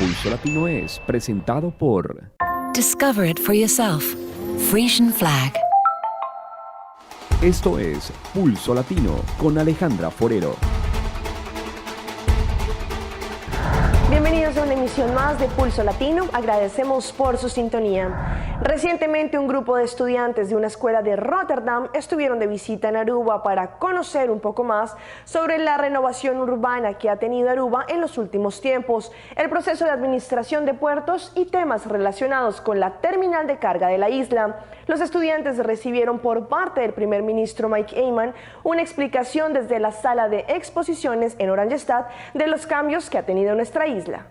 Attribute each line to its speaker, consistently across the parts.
Speaker 1: Pulso Latino es presentado por
Speaker 2: Discover it for yourself. Frisian Flag.
Speaker 1: Esto es Pulso Latino con Alejandra Forero.
Speaker 3: Bienvenidos a una emisión más de Pulso Latino. Agradecemos por su sintonía. Recientemente un grupo de estudiantes de una escuela de Rotterdam estuvieron de visita en Aruba para conocer un poco más sobre la renovación urbana que ha tenido Aruba en los últimos tiempos, el proceso de administración de puertos y temas relacionados con la terminal de carga de la isla. Los estudiantes recibieron por parte del primer ministro Mike Eyman una explicación desde la sala de exposiciones en Oranjestad de los cambios que ha tenido nuestra isla.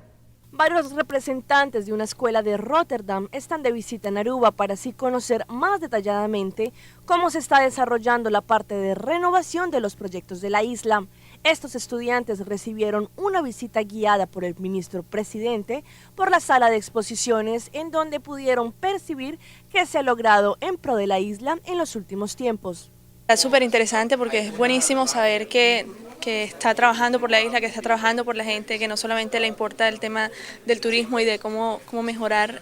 Speaker 3: Varios representantes de una escuela de Rotterdam están de visita en Aruba para así conocer más detalladamente cómo se está desarrollando la parte de renovación de los proyectos de la isla. Estos estudiantes recibieron una visita guiada por el ministro presidente por la sala de exposiciones, en donde pudieron percibir qué se ha logrado en pro de la isla en los últimos tiempos.
Speaker 4: Es súper interesante porque es buenísimo saber que está trabajando por la isla, que está trabajando por la gente, que no solamente le importa el tema del turismo y de cómo mejorar,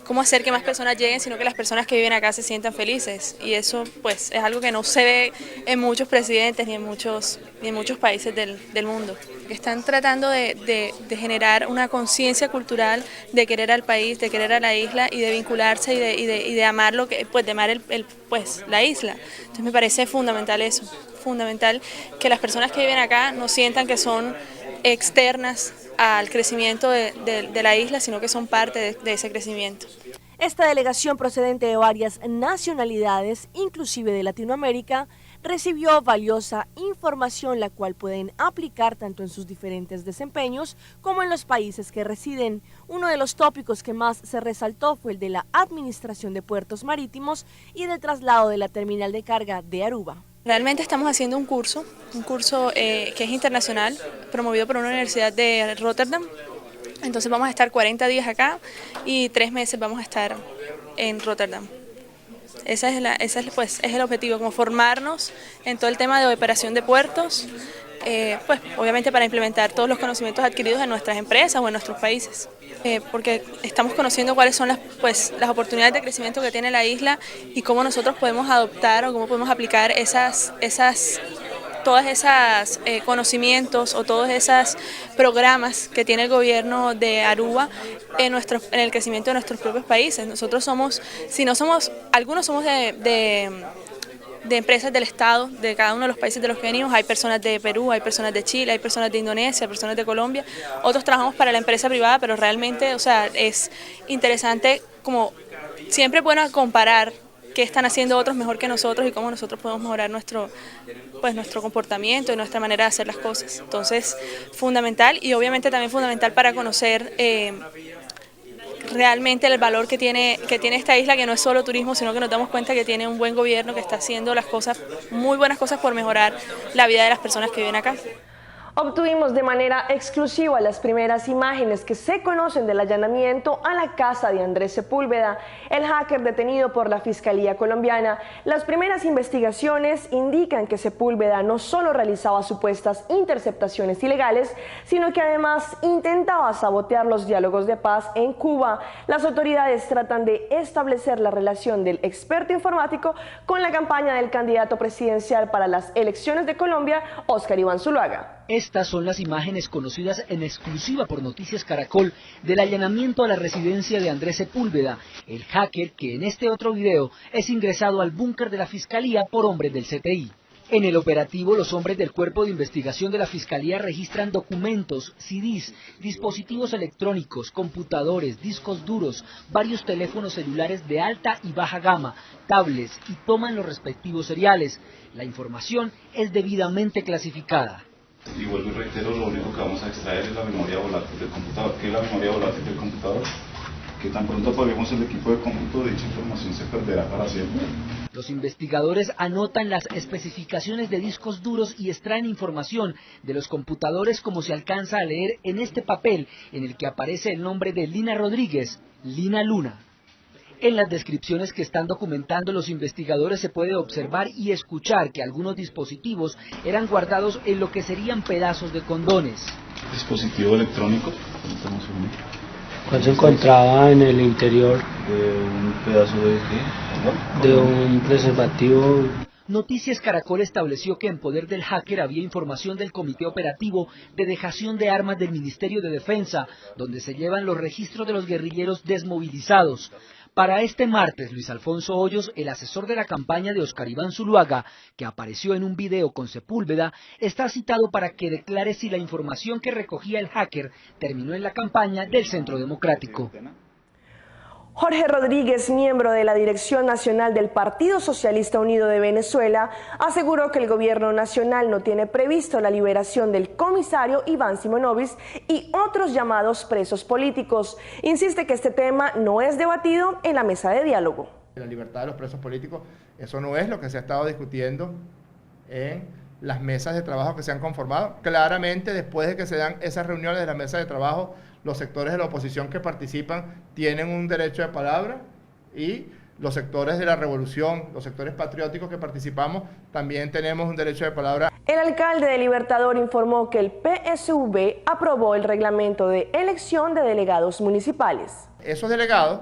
Speaker 4: cómo hacer que más personas lleguen, sino que las personas que viven acá se sientan felices. Y eso pues es algo que no se ve en muchos presidentes ni en muchos países del mundo. Están tratando de generar una conciencia cultural de querer al país, de querer a la isla y de vincularse y de amar lo que, pues de amar la isla. Entonces me parece fundamental eso. Fundamental que las personas que viven acá no sientan que son externas al crecimiento de la isla, sino que son parte de ese crecimiento.
Speaker 3: Esta delegación procedente de varias nacionalidades, inclusive de Latinoamérica, recibió valiosa información la cual pueden aplicar tanto en sus diferentes desempeños como en los países que residen. Uno de los tópicos que más se resaltó fue el de la administración de puertos marítimos y del traslado de la terminal de carga de Aruba.
Speaker 4: Realmente estamos haciendo un curso que es internacional, promovido por una universidad de Rotterdam. Entonces vamos a estar 40 días acá y 3 meses vamos a estar en Rotterdam. Ese es el objetivo, como formarnos en todo el tema de operación de puertos, pues obviamente para implementar todos los conocimientos adquiridos en nuestras empresas o en nuestros países. Porque estamos conociendo cuáles son las oportunidades de crecimiento que tiene la isla y cómo nosotros podemos adoptar o cómo podemos aplicar todos esos conocimientos o todos esos programas que tiene el gobierno de Aruba en el crecimiento de nuestros propios países. Nosotros somos, algunos somos de empresas del Estado, de cada uno de los países de los que venimos. Hay personas de Perú, hay personas de Chile, hay personas de Indonesia, hay personas de Colombia. Otros trabajamos para la empresa privada, pero realmente, es interesante, como siempre es bueno comparar qué están haciendo otros mejor que nosotros y cómo nosotros podemos mejorar nuestro comportamiento y nuestra manera de hacer las cosas. Entonces, fundamental y obviamente también fundamental para conocer realmente el valor que tiene esta isla, que no es solo turismo, sino que nos damos cuenta que tiene un buen gobierno que está haciendo muy buenas cosas por mejorar la vida de las personas que viven acá.
Speaker 3: Obtuvimos de manera exclusiva las primeras imágenes que se conocen del allanamiento a la casa de Andrés Sepúlveda, el hacker detenido por la Fiscalía colombiana. Las primeras investigaciones indican que Sepúlveda no solo realizaba supuestas interceptaciones ilegales, sino que además intentaba sabotear los diálogos de paz en Cuba. Las autoridades tratan de establecer la relación del experto informático con la campaña del candidato presidencial para las elecciones de Colombia, Óscar Iván Zuluaga.
Speaker 5: Estas son las imágenes conocidas en exclusiva por Noticias Caracol del allanamiento a la residencia de Andrés Sepúlveda, el hacker que en este otro video es ingresado al búnker de la Fiscalía por hombres del CTI. En el operativo, los hombres del Cuerpo de Investigación de la Fiscalía registran documentos, CDs, dispositivos electrónicos, computadores, discos duros, varios teléfonos celulares de alta y baja gama, tablets y toman los respectivos seriales. La información es debidamente clasificada.
Speaker 6: Y vuelvo y reitero, lo único que vamos a extraer es la memoria volátil del computador. ¿Qué es la memoria volátil del computador? Que tan pronto apaguemos el equipo de cómputo, dicha información se perderá para siempre.
Speaker 5: Los investigadores anotan las especificaciones de discos duros y extraen información de los computadores, como se alcanza a leer en este papel en el que aparece el nombre de Lina Rodríguez, Lina Luna. En las descripciones que están documentando los investigadores se puede observar y escuchar que algunos dispositivos eran guardados en lo que serían pedazos de condones.
Speaker 6: dispositivo electrónico.
Speaker 7: ¿Cuál se encontraba en el interior?
Speaker 6: De un pedazo de ¿qué?
Speaker 7: De un preservativo.
Speaker 5: Noticias Caracol estableció que en poder del hacker había información del Comité Operativo de Dejación de Armas del Ministerio de Defensa, donde se llevan los registros de los guerrilleros desmovilizados. Para este martes, Luis Alfonso Hoyos, el asesor de la campaña de Oscar Iván Zuluaga, que apareció en un video con Sepúlveda, está citado para que declare si la información que recogía el hacker terminó en la campaña del Centro Democrático.
Speaker 3: Jorge Rodríguez, miembro de la Dirección Nacional del Partido Socialista Unido de Venezuela, aseguró que el gobierno nacional no tiene previsto la liberación del comisario Iván Simonovic y otros llamados presos políticos. Insiste que este tema no es debatido en la mesa de diálogo.
Speaker 8: La libertad de los presos políticos, eso no es lo que se ha estado discutiendo en las mesas de trabajo que se han conformado. Claramente, después de que se dan esas reuniones de las mesas de trabajo, los sectores de la oposición que participan tienen un derecho de palabra y los sectores de la revolución, los sectores patrióticos que participamos, también tenemos un derecho de palabra.
Speaker 3: El alcalde de Libertador informó que el PSV aprobó el reglamento de elección de delegados municipales.
Speaker 8: Esos delegados,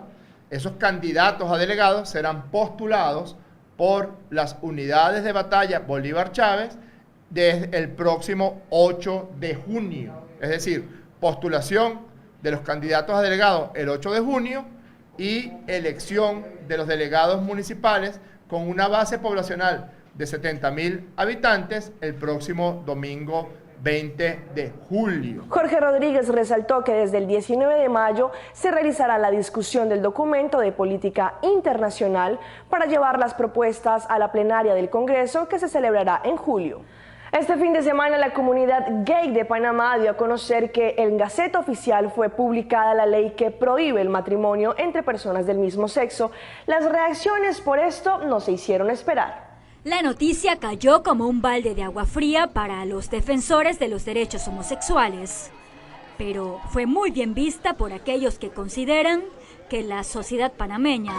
Speaker 8: esos candidatos a delegados serán postulados por las unidades de batalla Bolívar Chávez desde el próximo 8 de junio. Es decir, postulación de los candidatos a delegados el 8 de junio y elección de los delegados municipales con una base poblacional de 70.000 habitantes el próximo domingo 20 de julio.
Speaker 3: Jorge Rodríguez resaltó que desde el 19 de mayo se realizará la discusión del documento de política internacional para llevar las propuestas a la plenaria del Congreso que se celebrará en julio. Este fin de semana la comunidad gay de Panamá dio a conocer que en Gaceta Oficial fue publicada la ley que prohíbe el matrimonio entre personas del mismo sexo. Las reacciones por esto no se hicieron esperar.
Speaker 9: La noticia cayó como un balde de agua fría para los defensores de los derechos homosexuales, pero fue muy bien vista por aquellos que consideran que la sociedad panameña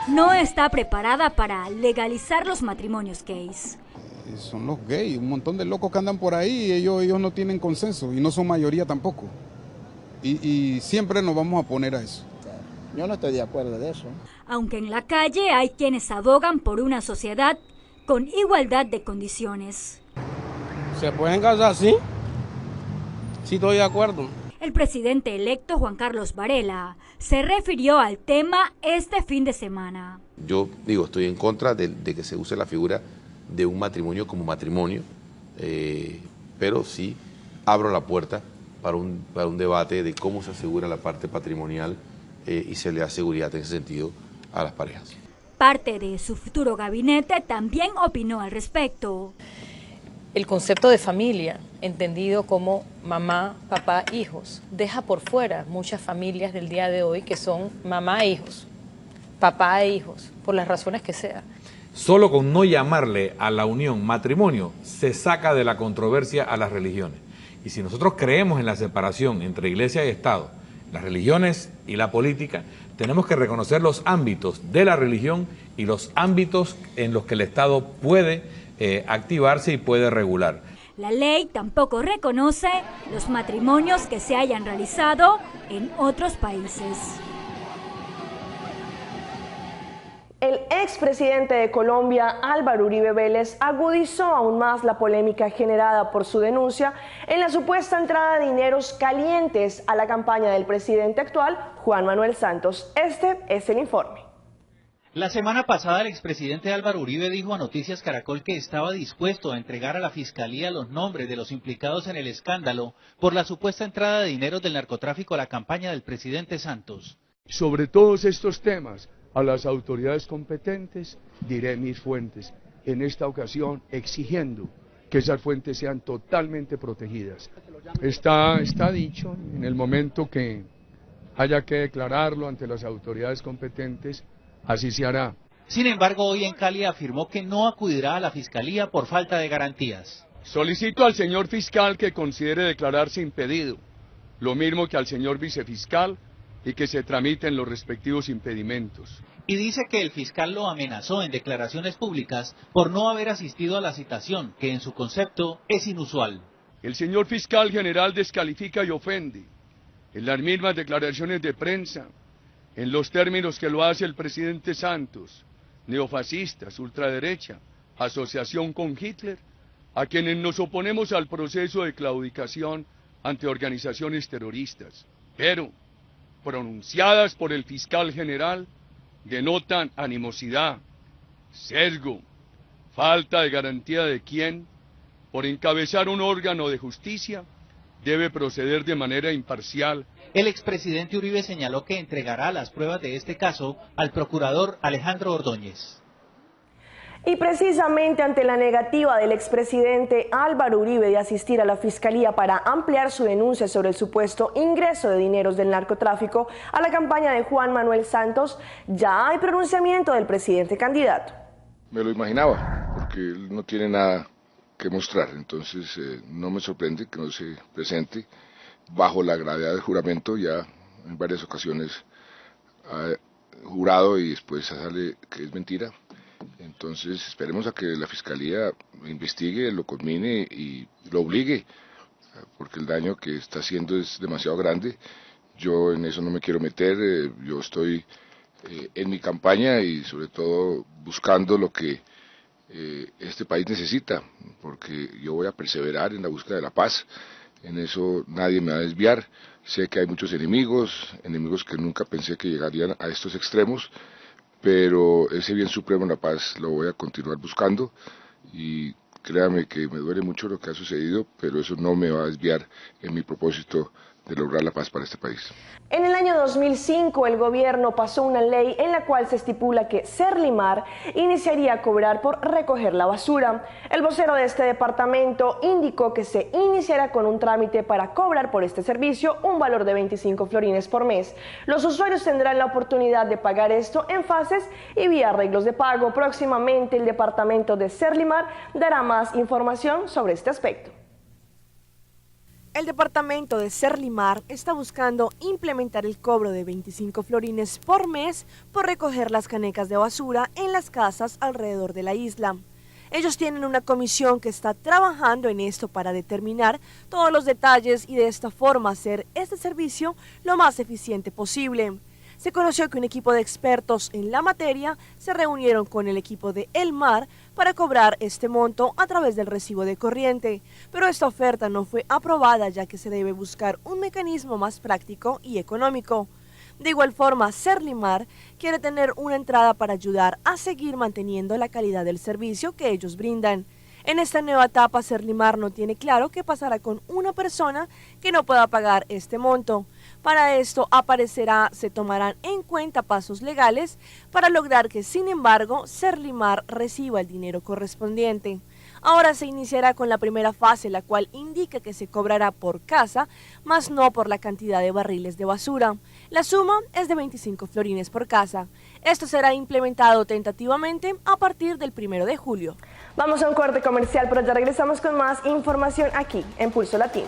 Speaker 9: no está preparada para legalizar los matrimonios gays.
Speaker 10: Son los gays, un montón de locos que andan por ahí, ellos no tienen consenso y no son mayoría tampoco. Y siempre nos vamos a oponer a eso.
Speaker 11: Yo no estoy de acuerdo de eso.
Speaker 9: Aunque en la calle hay quienes abogan por una sociedad con igualdad de condiciones.
Speaker 12: ¿Se pueden casar? Sí. Sí, estoy de acuerdo.
Speaker 9: El presidente electo Juan Carlos Varela se refirió al tema este fin de semana.
Speaker 13: Yo digo, estoy en contra de que se use la figura de un matrimonio como matrimonio, pero sí abro la puerta para un debate de cómo se asegura la parte patrimonial y se le da seguridad en ese sentido a las parejas.
Speaker 9: Parte de su futuro gabinete también opinó al respecto.
Speaker 14: El concepto de familia, entendido como mamá, papá, hijos, deja por fuera muchas familias del día de hoy que son mamá e hijos, papá e hijos, por las razones que sean.
Speaker 15: Solo con no llamarle a la unión matrimonio se saca de la controversia a las religiones. Y si nosotros creemos en la separación entre iglesia y Estado, las religiones y la política, tenemos que reconocer los ámbitos de la religión y los ámbitos en los que el Estado puede activarse y puede regular.
Speaker 9: La ley tampoco reconoce los matrimonios que se hayan realizado en otros países.
Speaker 3: El expresidente de Colombia, Álvaro Uribe Vélez, agudizó aún más la polémica generada por su denuncia en la supuesta entrada de dineros calientes a la campaña del presidente actual, Juan Manuel Santos. Este es el informe.
Speaker 16: La semana pasada el expresidente Álvaro Uribe dijo a Noticias Caracol que estaba dispuesto a entregar a la Fiscalía los nombres de los implicados en el escándalo por la supuesta entrada de dineros del narcotráfico a la campaña del presidente Santos.
Speaker 17: Sobre todos estos temas, a las autoridades competentes diré mis fuentes, en esta ocasión exigiendo que esas fuentes sean totalmente protegidas. Está dicho, en el momento que haya que declararlo ante las autoridades competentes, así se hará.
Speaker 16: Sin embargo, hoy en Cali afirmó que no acudirá a la Fiscalía por falta de garantías.
Speaker 17: Solicito al señor fiscal que considere declararse impedido, lo mismo que al señor vicefiscal, y que se tramiten los respectivos impedimentos.
Speaker 16: Y dice que el fiscal lo amenazó en declaraciones públicas por no haber asistido a la citación, que en su concepto es inusual.
Speaker 17: El señor fiscal general descalifica y ofende en las mismas declaraciones de prensa, en los términos que lo hace el presidente Santos, neofascistas, ultraderecha, asociación con Hitler, a quienes nos oponemos al proceso de claudicación ante organizaciones terroristas, pero pronunciadas por el fiscal general, denotan animosidad, sesgo, falta de garantía de quien, por encabezar un órgano de justicia, debe proceder de manera imparcial.
Speaker 16: El expresidente Uribe señaló que entregará las pruebas de este caso al procurador Alejandro Ordóñez.
Speaker 3: Y precisamente ante la negativa del expresidente Álvaro Uribe de asistir a la Fiscalía para ampliar su denuncia sobre el supuesto ingreso de dineros del narcotráfico a la campaña de Juan Manuel Santos, ya hay pronunciamiento del presidente candidato.
Speaker 18: Me lo imaginaba, porque él no tiene nada que mostrar, entonces no me sorprende que no se presente bajo la gravedad del juramento. Ya en varias ocasiones ha jurado y después sale que es mentira. Entonces esperemos a que la Fiscalía lo investigue, lo conmine y lo obligue, porque el daño que está haciendo es demasiado grande. Yo en eso no me quiero meter, yo estoy en mi campaña y sobre todo buscando lo que este país necesita, porque yo voy a perseverar en la búsqueda de la paz. En eso nadie me va a desviar. Sé que hay muchos enemigos que nunca pensé que llegarían a estos extremos, pero ese bien supremo en la paz lo voy a continuar buscando y créame que me duele mucho lo que ha sucedido, pero eso no me va a desviar en mi propósito de lograr la paz para este país.
Speaker 3: En el año 2005 el gobierno pasó una ley en la cual se estipula que Serlimar iniciaría a cobrar por recoger la basura. El vocero de este departamento indicó que se iniciará con un trámite para cobrar por este servicio un valor de 25 florines por mes. Los usuarios tendrán la oportunidad de pagar esto en fases y vía arreglos de pago. Próximamente el departamento de Serlimar dará más información sobre este aspecto. El departamento de Serlimar está buscando implementar el cobro de 25 florines por mes por recoger las canecas de basura en las casas alrededor de la isla. Ellos tienen una comisión que está trabajando en esto para determinar todos los detalles y de esta forma hacer este servicio lo más eficiente posible. Se conoció que un equipo de expertos en la materia se reunieron con el equipo de El Mar para cobrar este monto a través del recibo de corriente, pero esta oferta no fue aprobada ya que se debe buscar un mecanismo más práctico y económico. De igual forma, Serlimar quiere tener una entrada para ayudar a seguir manteniendo la calidad del servicio que ellos brindan. En esta nueva etapa, Serlimar no tiene claro qué pasará con una persona que no pueda pagar este monto. Para esto se tomarán en cuenta pasos legales para lograr que, sin embargo, Serlimar reciba el dinero correspondiente. Ahora se iniciará con la primera fase, la cual indica que se cobrará por casa, más no por la cantidad de barriles de basura. La suma es de 25 florines por casa. Esto será implementado tentativamente a partir del 1 de julio. Vamos a un corte comercial, pero ya regresamos con más información aquí en Pulso Latino.